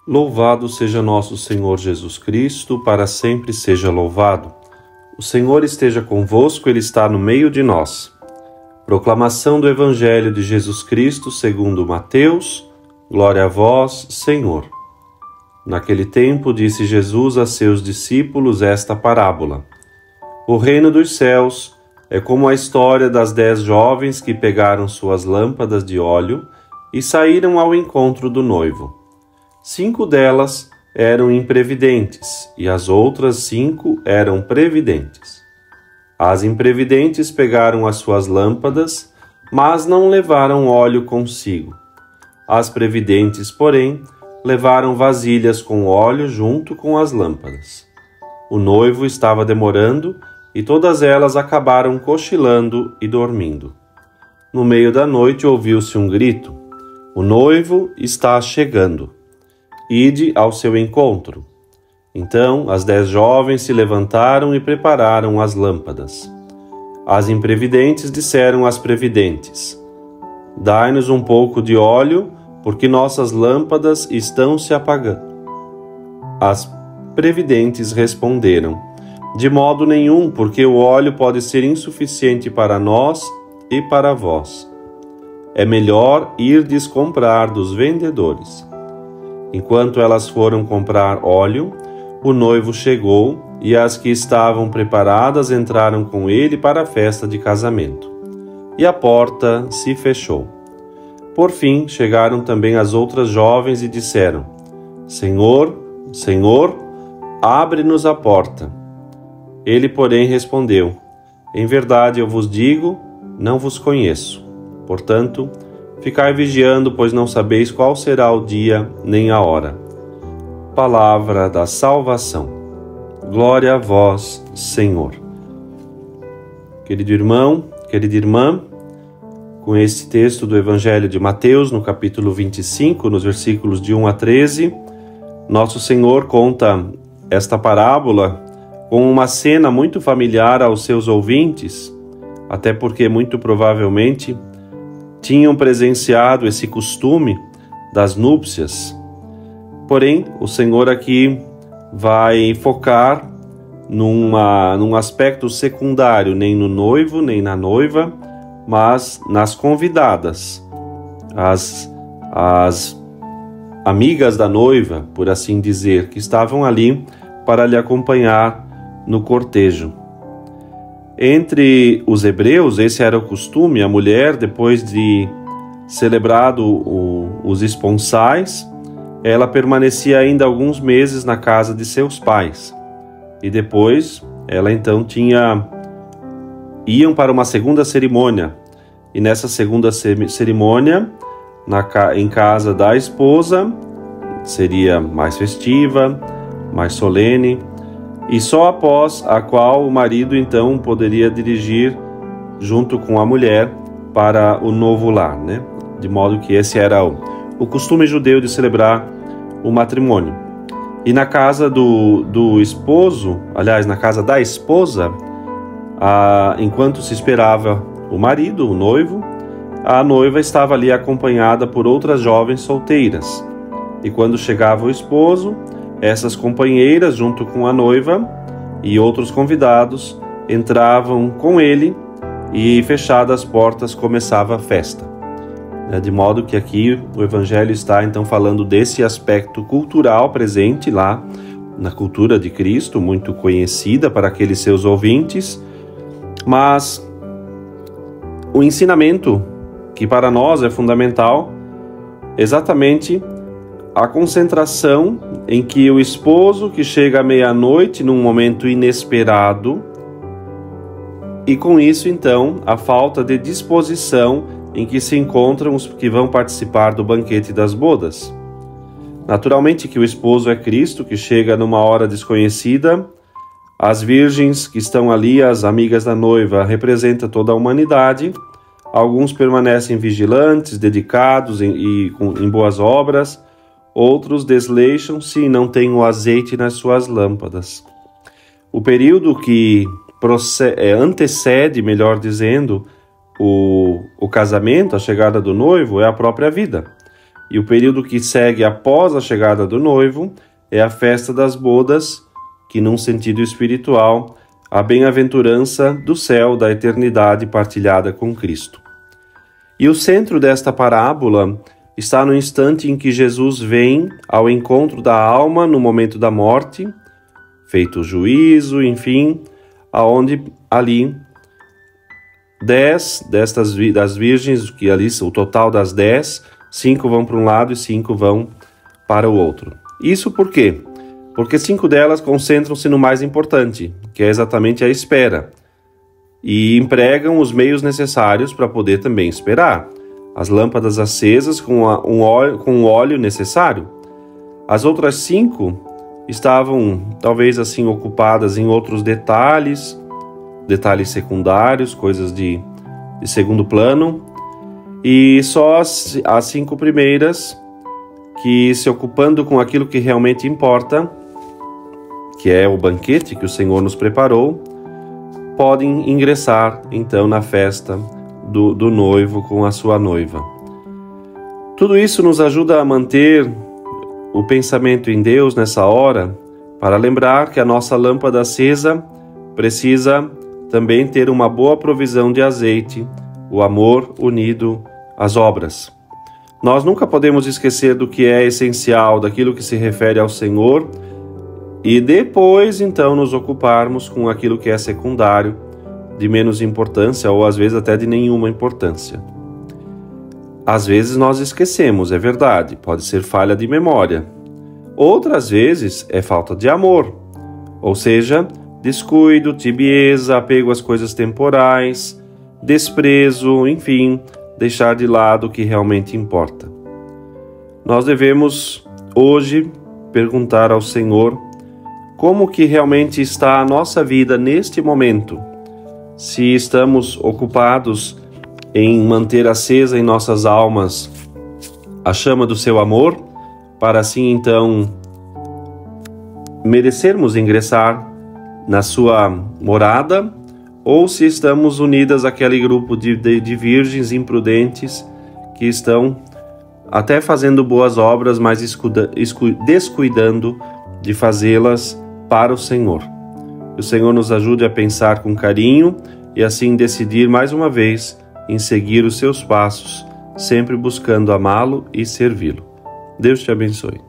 Louvado seja nosso Senhor Jesus Cristo, para sempre seja louvado. O Senhor esteja convosco, Ele está no meio de nós. Proclamação do Evangelho de Jesus Cristo segundo Mateus. Glória a vós, Senhor. Naquele tempo disse Jesus a seus discípulos esta parábola. O reino dos céus é como a história das 10 jovens que pegaram suas lâmpadas de óleo e saíram ao encontro do noivo. 5 delas eram imprevidentes e as outras 5 eram previdentes. As imprevidentes pegaram as suas lâmpadas, mas não levaram óleo consigo. As previdentes, porém, levaram vasilhas com óleo junto com as lâmpadas. O noivo estava demorando e todas elas acabaram cochilando e dormindo. No meio da noite ouviu-se um grito: "O noivo está chegando. Ide ao seu encontro." Então as 10 jovens se levantaram e prepararam as lâmpadas. As imprevidentes disseram às previdentes: "Dai-nos um pouco de óleo, porque nossas lâmpadas estão se apagando." As previdentes responderam: "De modo nenhum, porque o óleo pode ser insuficiente para nós e para vós. É melhor irdes comprar dos vendedores." Enquanto elas foram comprar óleo, o noivo chegou e as que estavam preparadas entraram com ele para a festa de casamento. E a porta se fechou. Por fim, chegaram também as outras jovens e disseram: "Senhor, Senhor, abre-nos a porta." Ele, porém, respondeu: "Em verdade eu vos digo, não vos conheço. Portanto, ficai vigiando, pois não sabeis qual será o dia nem a hora." Palavra da salvação. Glória a vós, Senhor. Querido irmão, querida irmã, com este texto do Evangelho de Mateus, no capítulo 25, nos versículos de 1 a 13, nosso Senhor conta esta parábola com uma cena muito familiar aos seus ouvintes, até porque muito provavelmente tinham presenciado esse costume das núpcias. Porém, o Senhor aqui vai focar num aspecto secundário, nem no noivo, nem na noiva, mas nas convidadas, as amigas da noiva, por assim dizer, que estavam ali para lhe acompanhar no cortejo. Entre os hebreus, esse era o costume: a mulher, depois de celebrado os esponsais, ela permanecia ainda alguns meses na casa de seus pais. E depois, ela então iam para uma segunda cerimônia. E nessa segunda cerimônia, em casa da esposa, seria mais festiva, mais solene, e só após a qual o marido então poderia dirigir junto com a mulher para o novo lar, né? De modo que esse era o costume judeu de celebrar o matrimônio. E na casa do esposo, aliás, na casa da esposa, enquanto se esperava o marido, o noivo, a noiva estava ali acompanhada por outras jovens solteiras. E quando chegava o esposo, essas companheiras, junto com a noiva e outros convidados, entravam com ele e, fechadas as portas, começava a festa. De modo que aqui o Evangelho está então falando desse aspecto cultural presente lá na cultura de Cristo, muito conhecida para aqueles seus ouvintes, mas o ensinamento que para nós é fundamental, exatamente a concentração em que o esposo que chega à meia-noite num momento inesperado, e com isso então a falta de disposição em que se encontram os que vão participar do banquete das bodas. Naturalmente que o esposo é Cristo, que chega numa hora desconhecida. As virgens que estão ali, as amigas da noiva, representam toda a humanidade. Alguns permanecem vigilantes, dedicados em boas obras. Outros desleixam-se e não têm o azeite nas suas lâmpadas. O período que antecede, melhor dizendo, o casamento, a chegada do noivo, é a própria vida. E o período que segue após a chegada do noivo é a festa das bodas, que num sentido espiritual, a bem-aventurança do céu, da eternidade partilhada com Cristo. E o centro desta parábola está no instante em que Jesus vem ao encontro da alma no momento da morte, feito o juízo, enfim, aonde ali 10 das virgens, que ali o total das 10, 5 vão para um lado e 5 vão para o outro. Isso por quê? Porque 5 delas concentram-se no mais importante, que é exatamente a espera, e empregam os meios necessários para poder também esperar. As lâmpadas acesas com o óleo necessário. As outras 5 estavam, talvez assim, ocupadas em outros detalhes secundários, coisas de segundo plano, e só as 5 primeiras que, se ocupando com aquilo que realmente importa, que é o banquete que o Senhor nos preparou, podem ingressar então na festa do noivo com a sua noiva. Tudo isso nos ajuda a manter o pensamento em Deus nessa hora, para lembrar que a nossa lâmpada acesa precisa também ter uma boa provisão de azeite, o amor unido às obras. Nós nunca podemos esquecer do que é essencial, daquilo que se refere ao Senhor, e depois então nos ocuparmos com aquilo que é secundário, de menos importância ou às vezes até de nenhuma importância. Às vezes nós esquecemos, é verdade, pode ser falha de memória. Outras vezes é falta de amor, ou seja, descuido, tibieza, apego às coisas temporais, desprezo, enfim, deixar de lado o que realmente importa. Nós devemos hoje perguntar ao Senhor como que realmente está a nossa vida neste momento. Se estamos ocupados em manter acesa em nossas almas a chama do seu amor, para assim então merecermos ingressar na sua morada, ou se estamos unidas àquele grupo de virgens imprudentes que estão até fazendo boas obras, mas descuidando de fazê-las para o Senhor. Que o Senhor nos ajude a pensar com carinho e assim decidir mais uma vez em seguir os seus passos, sempre buscando amá-lo e servi-lo. Deus te abençoe.